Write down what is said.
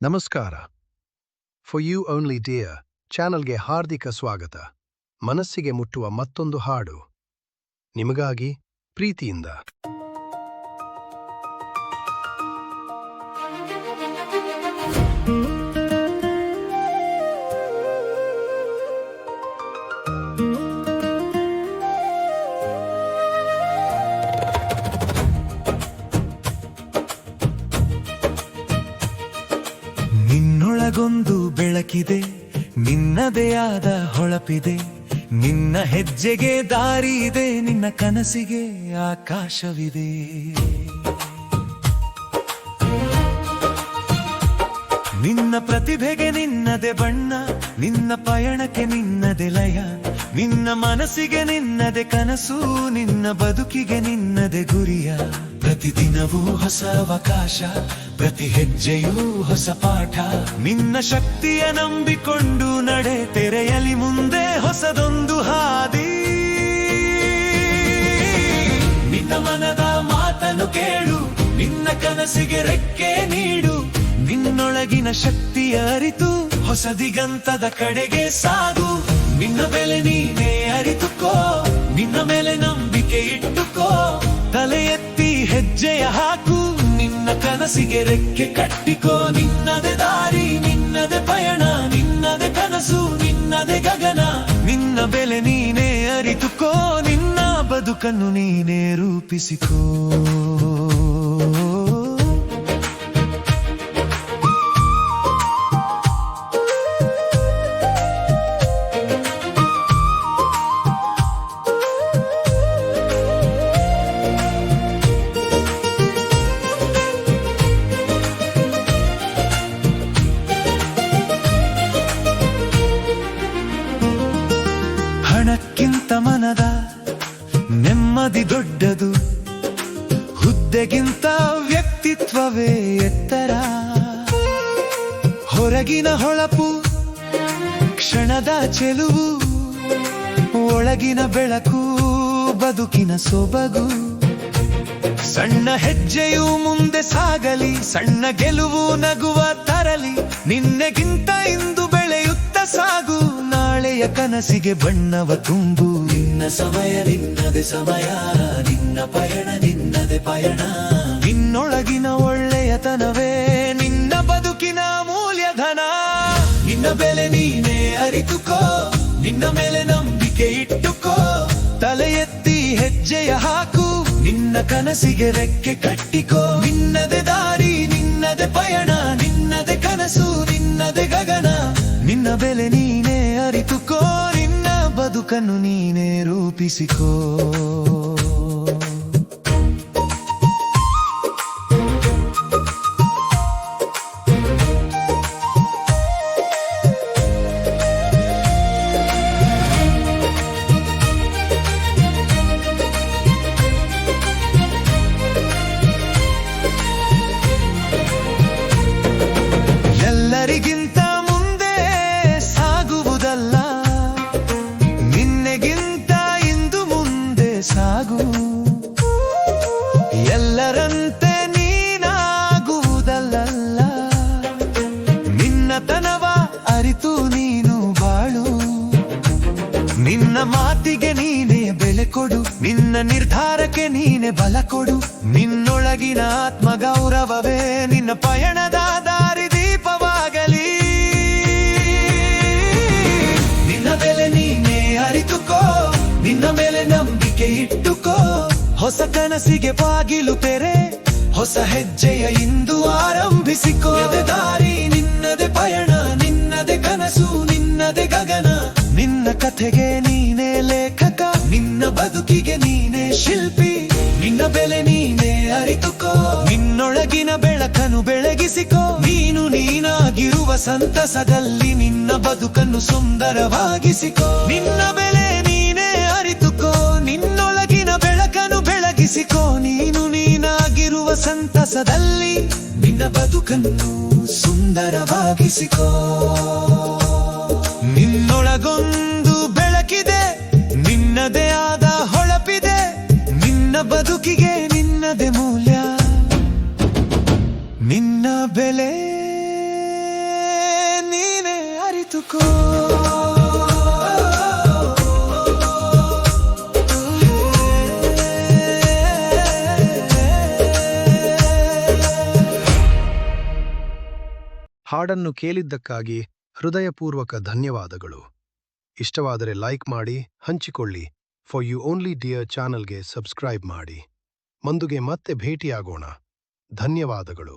ನಮಸ್ಕಾರ. For you only dear ಚಾನಲ್ಗೆ ಹಾರ್ದಿಕ ಸ್ವಾಗತ. ಮನಸ್ಸಿಗೆ ಮುಟ್ಟುವ ಮತ್ತೊಂದು ಹಾಡು ನಿಮಗಾಗಿ ಪ್ರೀತಿಯಿಂದ. ನಿನ್ನೊಳಗೊಂದು ಬೆಳಕಿದೆ, ನಿನ್ನದೇ ಆದ ಹೊಳಪಿದೆ, ನಿನ್ನ ಹೆಜ್ಜೆಗೆ ದಾರಿ ಇದೆ, ನಿನ್ನ ಕನಸಿಗೆ ಆಕಾಶವಿದೆ. ನಿನ್ನ ಪ್ರತಿಭೆಗೆ ನಿನ್ನದೇ ಬಣ್ಣ, ನಿನ್ನ ಪಯಣಕ್ಕೆ ನಿನ್ನದೇ ಲಯ, ನಿನ್ನ ಮನಸ್ಸಿಗೆ ನಿನ್ನದೇ ಕನಸು, ನಿನ್ನ ಬದುಕಿಗೆ ನಿನ್ನದೇ ಗುರಿಯ. ಪ್ರತಿದಿನವೂ ಹೊಸ ಅವಕಾಶ, ಪ್ರತಿ ಹೆಜ್ಜೆಯೂ ಹೊಸ ಪಾಠ. ನಿನ್ನ ಶಕ್ತಿಯ ನಂಬಿಕೊಂಡು ನಡೆ, ತೆರೆಯಲಿ ಮುಂದೆ ಹೊಸದೊಂದು ಹಾದಿ. ನಿನ್ನ ಮನದ ಮಾತನ್ನು ಕೇಳು, ನಿನ್ನ ಕನಸಿಗೆ ರೆಕ್ಕೆ ನೀಡು, ನಿನ್ನೊಳಗಿನ ಶಕ್ತಿಯ ಅರಿತು ಹೊಸ ದಿಗಂತದ ಕಡೆಗೆ ಸಾಗು. ನಿನ್ನ ಬೆಲೆ ನೀನೇ ಅರಿತುಕೋ, ನಿನ್ನ ಮೇಲೆ ನಂಬಿಕೆ ಇಟ್ಟುಕೋ, ತಲೆ ಎತ್ತಿ ಹೆಜ್ಜೆಯ ಹಾಕು, ನಿನ್ನ ಕನಸಿಗೆ ರೆಕ್ಕೆ ಕಟ್ಟಿಕೋ. ನಿನ್ನದೇ ದಾರಿ, ನಿನ್ನದೇ ಪಯಣ, ನಿನ್ನದೇ ಕನಸು, ನಿನ್ನದೇ ಗಗನ. ನಿನ್ನ ಬೆಲೆ ನೀನೇ ಅರಿತುಕೋ, ನಿನ್ನ ಬದುಕನ್ನು ನೀನೇ ರೂಪಿಸಿಕೋ. ಹಣಕ್ಕಿಂತ ಮನದ ನೆಮ್ಮದಿ ದೊಡ್ಡದು, ಹುದ್ದೆಗಿಂತ ವ್ಯಕ್ತಿತ್ವವೇ ಎತ್ತರ. ಹೊರಗಿನ ಹೊಳಪು ಕ್ಷಣದ ಚೆಲುವು, ಒಳಗಿನ ಬೆಳಕು ಬದುಕಿನ ಸೊಬಗು. ಸಣ್ಣ ಹೆಜ್ಜೆಯು ಮುಂದೆ ಸಾಗಲಿ, ಸಣ್ಣ ಗೆಲುವು ನಗುವ ತರಲಿ, ನಿನ್ನೆಗಿಂತ ಇಂದು ಬೆಳೆಯುತ್ತ ಸಾಗು, ನಾಳೆಯ ಕನಸಿಗೆ ಬಣ್ಣವ ತುಂಬು. ನಿನ್ನ ಸಮಯ ನಿನ್ನದೇ ಸಮಯ, ನಿನ್ನ ಪಯಣ ನಿನ್ನದೇ ಪಯಣ. ನಿನ್ನೊಳಗಿನ ಒಳ್ಳೆಯತನವೇ ನಿನ್ನ ಬದುಕಿನ ಮೂಲ್ಯಧನ. ನಿನ್ನ ಬೆಲೆ ನೀನೇ ಅರಿತುಕೋ, ನಿನ್ನ ಮೇಲೆ ನಂಬಿಕೆ ಇಟ್ಟುಕೋ, ತಲೆ ಎತ್ತಿ ಹೆಜ್ಜೆಯ ಹಾಕು, ನಿನ್ನ ಕನಸಿಗೆ ರೆಕ್ಕೆ ಕಟ್ಟಿಕೋ. ನಿನ್ನದೇ ದಾರಿ, ನಿನ್ನದೇ ಪಯಣ, ನಿನ್ನದೇ ಕನಸು, ನಿನ್ನದೇ ಗಗನ. ನಿನ್ನ ಬೆಲೆ ನೀನೇ ಅರಿತುಕೋ, ನಿನ್ನ ಬದುಕನ್ನು ನೀನೇ ರೂಪಿಸಿಕೋ. ಎಲ್ಲರಿಗಿಂತ ಮುಂದೆ ಸಾಗುವುದಲ್ಲ, ನಿನ್ನೆಗಿಂತ ಇಂದು ಮುಂದೆ ಸಾಗು. ಎಲ್ಲರಂತೆ ನೀನಾಗುವುದಲ್ಲ, ನಿನ್ನತನವ ಅರಿತು ನೀನು ಬಾಳು. ನಿನ್ನ ಮಾತಿಗೆ ನೀನೇ ಬೆಲೆ ಕೊಡು, ನಿನ್ನ ನಿರ್ಧಾರಕ್ಕೆ ನೀನೆ ಬಲ ಕೊಡು. ನಿನ್ನೊಳಗಿನ ಆತ್ಮಗೌರವವೇ ನಿನ್ನ ಪಯಣದ ದಾರಿ ದೀಪವಾಗಲಿ. ನಿನ್ನ ಬೆಲೆ ನೀನೇ ಅರಿತುಕೋ, ನಿನ್ನ ಮೇಲೆ ನಂಬಿಕೆ ಇಟ್ಟುಕೋ, ಹೊಸ ಕನಸಿಗೆ ಬಾಗಿಲು ತೆರೆ, ಹೊಸ ಹೆಜ್ಜೆಯ ಇಂದು ಆರಂಭಿಸಿಕೋ. ನಿನ್ನದೇ ದಾರಿ, ನಿನ್ನದೇ ಪಯಣ, ನಿನ್ನದೇ ಕನಸು, ನಿನ್ನದೇ ಗಗನ. ನಿನ್ನ ಕಥೆಗೆ ನೀನೇ ಲೇಖಕ, ನಿನ್ನ ಬದುಕಿಗೆ ನೀನೇ ಶಿಲ್ಪಿ. ನಿನ್ನ ಬೆಲೆ ನೀನೇ ಅರಿತುಕೋ, ನಿನ್ನೊಳಗಿನ ಬೆಳಕನ್ನು ಬೆಳಗಿಸಿಕೋ. ನೀನು ನೀನಾಗಿರುವ ಸಂತಸದಲ್ಲಿ ನಿನ್ನ ಬದುಕನ್ನು ಸುಂದರವಾಗಿಸಿಕೋ. ನಿನ್ನ ಬೆಲೆ ನೀನೇ ಅರಿತುಕೋ, ನಿನ್ನೊಳಗಿನ ಬೆಳಕನ್ನು ಬೆಳಗಿಸಿಕೋ. ನೀನು ನೀನಾಗಿರುವ ಸಂತಸದಲ್ಲಿ ನಿನ್ನ ಬದುಕನ್ನು ಸುಂದರವಾಗಿಸಿಕೋ. ನಿನ್ನೊಳಗೊಂದು ಬೆಳಕಿದೆ, ನಿನ್ನದೇ ಆದ ಹೊಳಪಿದೆ, ನಿನ್ನ ಬದುಕಿಗೆ ನಿನ್ನದೇ ಮೂಲ್ಯ. ನಿನ್ನ ಬೆಲೆ ಅರಿತುಕೋ. ಹಾಡನ್ನು ಕೇಳಿದ್ದಕ್ಕಾಗಿ ಹೃದಯಪೂರ್ವಕ ಧನ್ಯವಾದಗಳು. ಇಷ್ಟವಾದರೆ ಲೈಕ್ ಮಾಡಿ, ಹಂಚಿಕೊಳ್ಳಿ. ಫಾರ್ ಯು ಓನ್ಲಿ ಡಿಯರ್ ಚಾನಲ್ಗೆ ಸಬ್ಸ್ಕ್ರೈಬ್ ಮಾಡಿ. ಮುಂದುಗೆ ಮತ್ತೆ ಭೇಟಿಯಾಗೋಣ. ಧನ್ಯವಾದಗಳು.